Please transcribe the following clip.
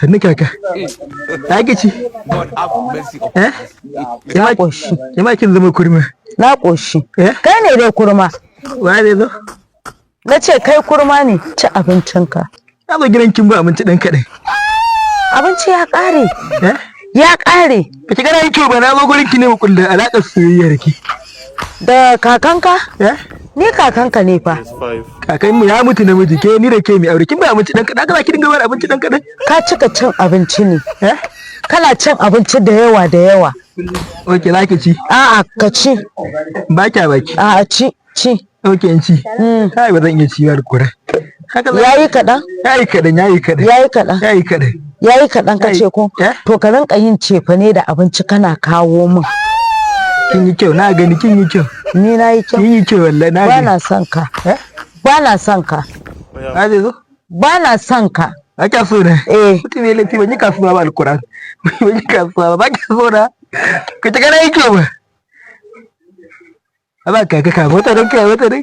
sannu kaka. Ta ki ci? Eh? Na ƙoshi. Kima kin zama kurma. Na ƙoshi. Eh? Kai ne dai kurma. Wa ne zo? Na ce kai kurma ne, ci abincinka. Na zo gidan kin ba abinci dan kaɗai. Abinci ya ƙare. Eh? Ya ƙare. Ba ki gana yin kyau ba, na zo gurin ki ne mu kulla alaƙar soyayya da ki. Da kakanka? Eh? Ni kakanka ne fa. Kakan mu ya mutu namiji, ke ni da ke mi aure. Kin ba abinci dan kaɗai, kana ki dinga ba abinci dan kaɗai. Ka cika cin abinci ne. Eh? Kana cin abinci da yawa da yawa. Oke, za ki ci. A'a ka ci. Ba kya baki. A'a ci. Oke, in ci. Kai ba zan iya ci ba da kura. Yayi kaɗan? Yayi kaɗan. Yayi kaɗan. Yayi kaɗan ka ce ko? To ka rinka yin cefane da abinci kana kawo min. Kin yi kyau, na gani kin yi kyau. Ni na yi kyau. Kin yi kyau wallahi, na gani. Ba na son ka. Ba na son ka. Ba zai zo? Ba na son ka. Ba kya so na? Eh. Mutum ya laifi ban yi kasuwa ba alkuran. Ban yi kasuwa ba kya so na? Ka ci gana yi kyau ba. Ba kaka ka wata don kai wata dai.